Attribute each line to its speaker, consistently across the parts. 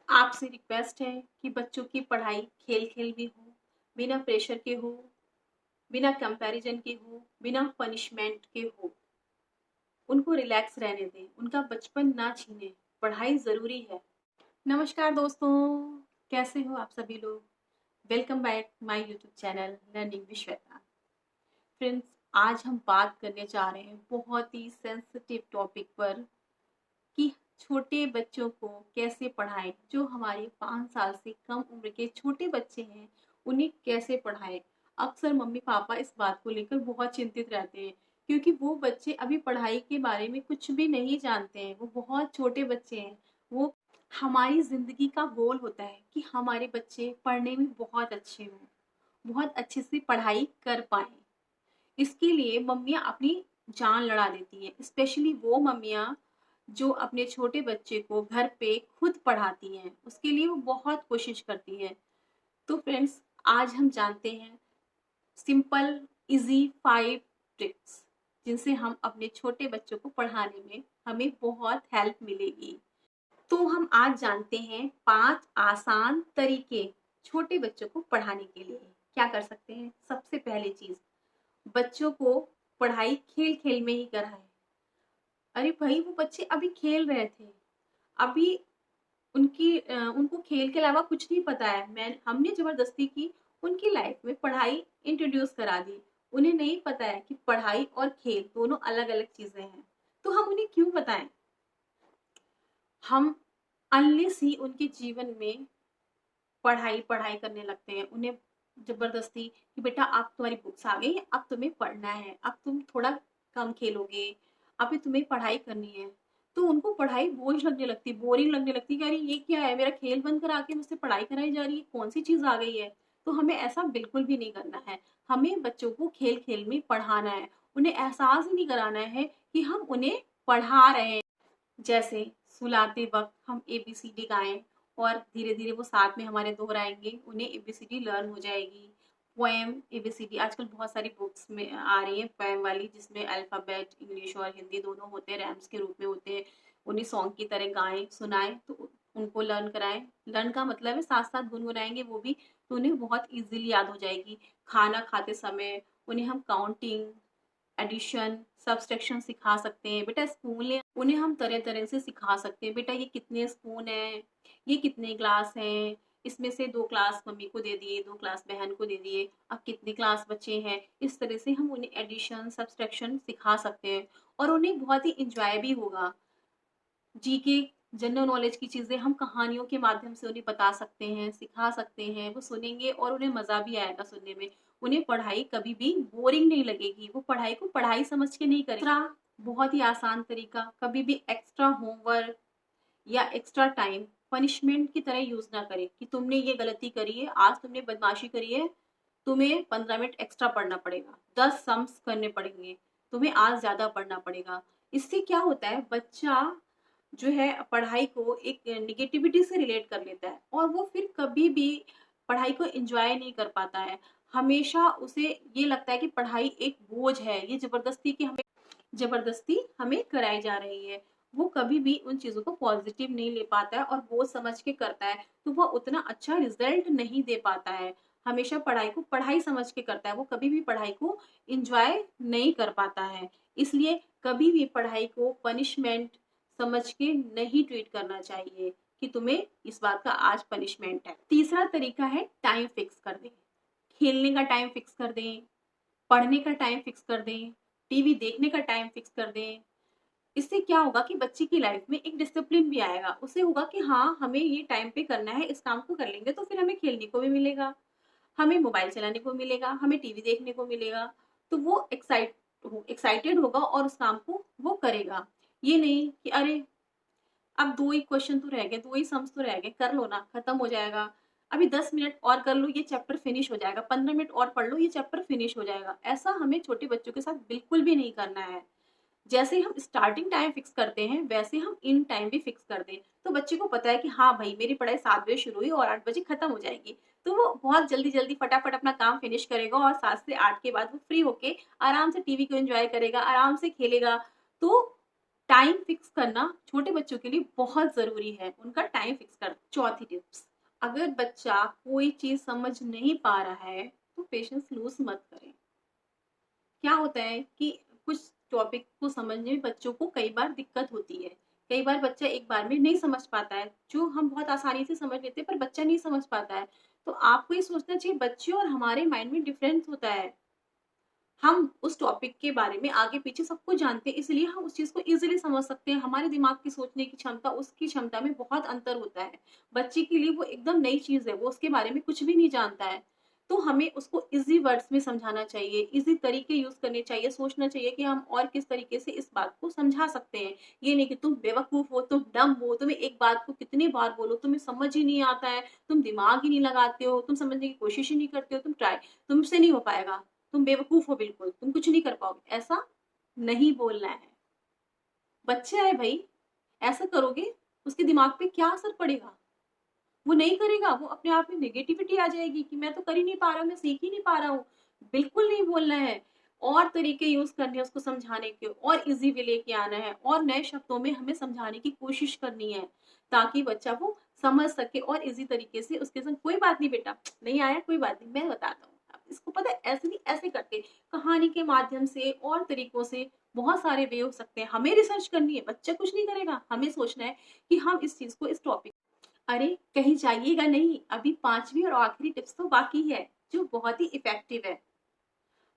Speaker 1: आपसे रिक्वेस्ट है कि बच्चों की पढ़ाई खेल खेल भी हो, बिना प्रेशर के हो, बिना कंपैरिजन के हो, बिना पनिशमेंट के हो। उनको रिलैक्स रहने दें, उनका बचपन ना छीने। पढ़ाई जरूरी है। नमस्कार दोस्तों, कैसे हो आप सभी लोग। Welcome back my YouTube channel learning with Shweta. Friends, आज हम बात करने जा रहे हैं बहुत ही सेंसिटिव टॉपिक पर कि छोटे बच्चों को कैसे पढ़ाएं। जो हमारे 5 साल से कम उम्र के छोटे बच्चे हैं, उन्हें कैसे पढ़ाएं। अक्सर मम्मी पापा इस बात को लेकर बहुत चिंतित रहते हैं, क्योंकि वो बच्चे अभी पढ़ाई के बारे में कुछ भी नहीं जानते हैं। वो बहुत छोटे बच्चे हैं। वो हमारी जिंदगी का गोल होता है कि हमारे बच्चे पढ़ने में बहुत अच्छे हों, बहुत अच्छे से पढ़ाई कर पाए। इसके लिए मम्मियाँ अपनी जान लड़ा देती हैं, स्पेशली वो मम्मियाँ जो अपने छोटे बच्चे को घर पे खुद पढ़ाती हैं। उसके लिए वो बहुत कोशिश करती हैं। तो फ्रेंड्स, आज हम जानते हैं सिंपल इजी 5 ट्रिक्स, जिनसे हम अपने छोटे बच्चों को पढ़ाने में हमें बहुत हेल्प मिलेगी। तो हम आज जानते हैं 5 आसान तरीके छोटे बच्चों को पढ़ाने के लिए। क्या कर सकते हैं। सबसे पहली चीज, बच्चों को पढ़ाई खेल खेल में ही कराएं। अरे भाई, वो बच्चे अभी खेल रहे थे, अभी उनको खेल के अलावा कुछ नहीं पता है। हमने जबरदस्ती की उनकी लाइफ में पढ़ाई इंट्रोड्यूस करा दी। उन्हें नहीं पता है कि पढ़ाई और खेल दोनों अलग अलग चीजें हैं। तो हम उन्हें क्यों बताएं। हम अनलेस ही उनके जीवन में पढ़ाई पढ़ाई करने लगते हैं, उन्हें जबरदस्ती कि बेटा अब तुम्हारी बुक्स आ गई, अब तुम्हें पढ़ना है, अब तुम थोड़ा कम खेलोगे, अभी तुम्हें पढ़ाई करनी है। तो उनको पढ़ाई बोझ लगने लगती, बोरिंग लगने लगती कि अरे ये क्या है, मेरा खेल बंद करा के मुझसे पढ़ाई कराई जा रही है, कौन सी चीज आ गई है। तो हमें ऐसा बिल्कुल भी नहीं करना है। हमें बच्चों को खेल खेल में पढ़ाना है। उन्हें एहसास ही नहीं कराना है कि हम उन्हें पढ़ा रहे हैं। जैसे सुलाते वक्त हम एबीसीडी गाएं और धीरे धीरे वो साथ में हमारे दोहराएंगे, उन्हें एबीसीडी लर्न हो जाएगी। पोएम एबीसीडी आजकल बहुत सारी बुक्स में आ रही है, पोएम वाली, जिसमें अल्फाबेट इंग्लिश और हिंदी दोनों होते हैं, रैम्स के रूप में होते हैं। उन्हें सॉन्ग की तरह गाएं, सुनाएं, तो उनको लर्न कराएं। लर्न का मतलब है साथ साथ गुनगुनाएंगे वो भी, तो उन्हें बहुत इजीली याद हो जाएगी। खाना खाते समय उन्हें हम काउंटिंग, एडिशन, सब्सट्रैक्शन सिखा सकते हैं। बेटा स्पून ले, उन्हें हम तरह तरह से सिखा सकते हैं। बेटा ये कितने स्पून है, ये कितने ग्लास हैं, इसमें से 2 ग्लास मम्मी को दे दिए, 2 ग्लास बहन को दे दिए, अब कितने ग्लास बचे हैं। इस तरह से हम उन्हें एडिशन सब्सट्रैक्शन सिखा सकते हैं और उन्हें बहुत ही इंजॉय भी होगा। जीके, जनरल नॉलेज की चीजें हम कहानियों के माध्यम से उन्हें बता सकते हैं, सिखा सकते हैं। वो सुनेंगे और उन्हें मजा भी आएगा सुनने में। उन्हें पढ़ाई कभी भी बोरिंग नहीं लगेगी। वो पढ़ाई को पढ़ाई समझ के नहीं करेंगे। दूसरा बहुत ही आसान तरीका, कभी भी एक्स्ट्रा होमवर्क या एक्स्ट्रा टाइम पनिशमेंट की तरह यूज ना करें कि तुमने ये गलती करी है, आज तुमने बदमाशी करी है, तुम्हें 15 मिनट एक्स्ट्रा पढ़ना पड़ेगा, 10 सम्स करने पड़ेंगे, तुम्हें आज ज्यादा पढ़ना पड़ेगा। इससे क्या होता है, बच्चा जो है पढ़ाई को एक निगेटिविटी से रिलेट कर लेता है और वो फिर कभी भी पढ़ाई को एंजॉय नहीं कर पाता है। हमेशा उसे ये लगता है कि पढ़ाई एक बोझ है, ये जबरदस्ती हमें कराई जा रही है। वो कभी भी उन चीजों को पॉजिटिव नहीं ले पाता है और बोझ समझ के करता है, तो वो उतना अच्छा रिजल्ट नहीं दे पाता है। हमेशा पढ़ाई को पढ़ाई समझ के करता है, वो कभी भी पढ़ाई को इंजॉय नहीं कर पाता है। इसलिए कभी भी पढ़ाई को पनिशमेंट समझ के नहीं ट्रीट करना चाहिए कि तुम्हें इस बात का आज पनिशमेंट है। तीसरा तरीका है टाइम फिक्स कर दें। खेलने का टाइम फिक्स कर दें, पढ़ने का टाइम फिक्स कर दें, टीवी देखने का टाइम फिक्स कर दें। इससे क्या होगा कि बच्चे की लाइफ में एक डिसिप्लिन भी आएगा। उसे होगा कि हाँ, हमें ये टाइम पे करना है, इस काम को कर लेंगे तो फिर हमें खेलने को भी मिलेगा, हमें मोबाइल चलाने को मिलेगा, हमें टीवी देखने को मिलेगा। तो वो एक्साइटेड होगा और उस काम को वो करेगा। ये नहीं कि अरे अब 2 ही क्वेश्चन तो रह गए, 2 ही सम्स तो रह गए, कर लो ना, खत्म हो जाएगा। अभी 10 मिनट और कर लो, ये चैप्टर फिनिश हो जाएगा। 15 मिनट और पढ़ लो, ये चैप्टर फिनिश हो जाएगा। ऐसा हमें छोटे बच्चों के साथ बिल्कुल भी नहीं करना है। जैसे हम स्टार्टिंग टाइम फिक्स करते हैं, वैसे हम इन टाइम भी फिक्स कर दें। तो बच्चे को पता है कि हाँ भाई, मेरी पढ़ाई 7 बजे शुरू हुई और 8 बजे खत्म हो जाएगी। तो वो बहुत जल्दी जल्दी फटाफट अपना काम फिनिश करेगा और 7 से 8 के बाद वो फ्री होके आराम से टीवी को एंजॉय करेगा, आराम से खेलेगा। तो टाइम फिक्स करना छोटे बच्चों के लिए बहुत जरूरी है, उनका टाइम फिक्स कर। चौथी टिप्स, अगर बच्चा कोई चीज समझ नहीं पा रहा है तो पेशेंस लूज मत करें। क्या होता है कि कुछ टॉपिक को समझने में बच्चों को कई बार दिक्कत होती है, कई बार बच्चा एक बार में नहीं समझ पाता है, जो हम बहुत आसानी से समझ लेते हैं पर बच्चा नहीं समझ पाता है। तो आपको ये सोचना चाहिए बच्चे और हमारे माइंड में डिफरेंस होता है। हम उस टॉपिक के बारे में आगे पीछे सब कुछ जानते हैं, इसलिए हम उस चीज को इजीली समझ सकते हैं। हमारे दिमाग की सोचने की क्षमता उसकी क्षमता में बहुत अंतर होता है। बच्चे के लिए वो एकदम नई चीज है, वो उसके बारे में कुछ भी नहीं जानता है। तो हमें उसको इजी वर्ड्स में समझाना चाहिए, इजी तरीके यूज करने चाहिए, सोचना चाहिए कि हम और किस तरीके से इस बात को समझा सकते हैं। ये नहीं कि तुम बेवकूफ हो, तुम डम हो, तुम्हें एक बात को कितनी बार बोलो तुम्हें समझ ही नहीं आता है, तुम दिमाग ही नहीं लगाते हो, तुम समझने की कोशिश ही नहीं करते हो, तुमसे नहीं हो पाएगा, तुम बेवकूफ हो, बिल्कुल तुम कुछ नहीं कर पाओगे, ऐसा नहीं बोलना है। बच्चा है भाई, ऐसा करोगे उसके दिमाग पे क्या असर पड़ेगा? वो नहीं करेगा, वो अपने आप में नेगेटिविटी आ जाएगी कि मैं तो कर ही नहीं पा रहा हूँ, मैं सीख ही नहीं पा रहा हूँ। बिल्कुल नहीं बोलना है। और तरीके यूज करने हैं उसको समझाने के, और इजी वे लेके आना है, और नए शब्दों में हमें समझाने की कोशिश करनी है ताकि बच्चा वो समझ सके और इजी तरीके से उसके संग। कोई बात नहीं बेटा, नहीं आया कोई बात नहीं, मैं बताता हूँ, इसको पता है ऐसे नहीं ऐसे करते, कहानी के माध्यम से और तरीकों से बहुत सारे वे हो सकते हैं। हमें रिसर्च करनी है, बच्चा कुछ नहीं करेगा, हमें सोचना है कि हम इस चीज को, इस टॉपिक। अरे कहीं जाइएगा नहीं, अभी पांचवी और आखिरी टिप्स तो बाकी है जो बहुत ही इफेक्टिव है।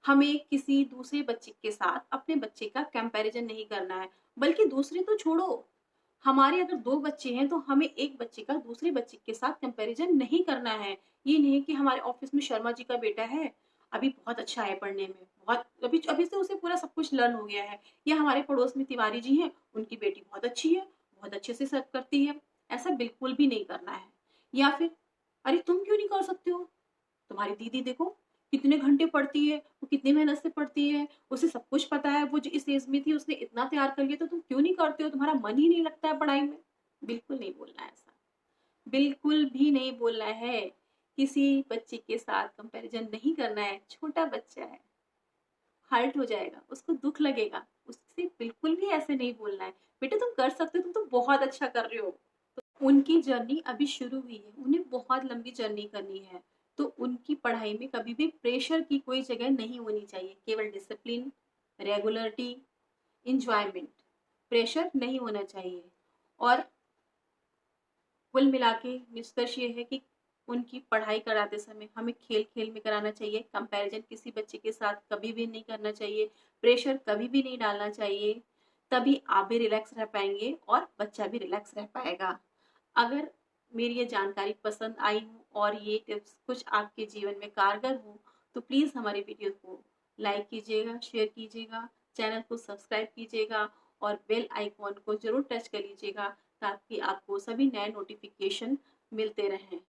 Speaker 1: हमें किसी दूसरे बच्चे के साथ अपने बच्चे का कंपैरिजन नहीं करना है, बल्कि दूसरे तो छोड़ो, हमारे अगर दो बच्चे हैं तो हमें एक बच्चे का दूसरे बच्चे के साथ कंपैरिजन नहीं करना है। ये नहीं कि हमारे ऑफिस में शर्मा जी का बेटा है, अभी बहुत अच्छा है पढ़ने में, बहुत अभी अभी से उसे पूरा सब कुछ लर्न हो गया है, या हमारे पड़ोस में तिवारी जी हैं, उनकी बेटी बहुत अच्छी है, बहुत अच्छे से सर्व करती है। ऐसा बिल्कुल भी नहीं करना है। या फिर अरे तुम क्यों नहीं कर सकते हो, तुम्हारी दीदी देखो कितने घंटे पढ़ती है, वो कितनी मेहनत से पढ़ती है, उसे सब कुछ पता है, वो जो इस एज में थी उसने इतना तैयार कर लिया, तो तुम क्यों नहीं करते हो, तुम्हारा मन ही नहीं लगता है पढ़ाई में। बिल्कुल नहीं बोलना है ऐसा, बिल्कुल भी नहीं बोलना है। किसी बच्चे के साथ कंपैरिजन नहीं करना है, छोटा बच्चा है, हर्ट हो जाएगा, उसको दुख लगेगा, उससे बिल्कुल भी ऐसे नहीं बोलना है। बेटा तुम कर सकते हो, तुम तो बहुत अच्छा कर रहे हो। उनकी जर्नी अभी शुरू हुई है, उन्हें बहुत लंबी जर्नी करनी है। तो उनकी पढ़ाई में कभी भी प्रेशर की कोई जगह नहीं होनी चाहिए, केवल डिसिप्लिन, रेगुलरिटी, इंजॉयमेंट, प्रेशर नहीं होना चाहिए। और कुल मिला के निष्कर्ष ये है कि उनकी पढ़ाई कराते समय हमें खेल खेल में कराना चाहिए, कंपैरिजन किसी बच्चे के साथ कभी भी नहीं करना चाहिए, प्रेशर कभी भी नहीं डालना चाहिए। तभी आप भी रिलैक्स रह पाएंगे और बच्चा भी रिलैक्स रह पाएगा। अगर मेरी ये जानकारी पसंद आई हो और ये टिप्स कुछ आपके जीवन में कारगर हो, तो प्लीज़ हमारी वीडियो को लाइक कीजिएगा, शेयर कीजिएगा, चैनल को सब्सक्राइब कीजिएगा और बेल आइकॉन को जरूर टच कर लीजिएगा ताकि आपको सभी नए नोटिफिकेशन मिलते रहें।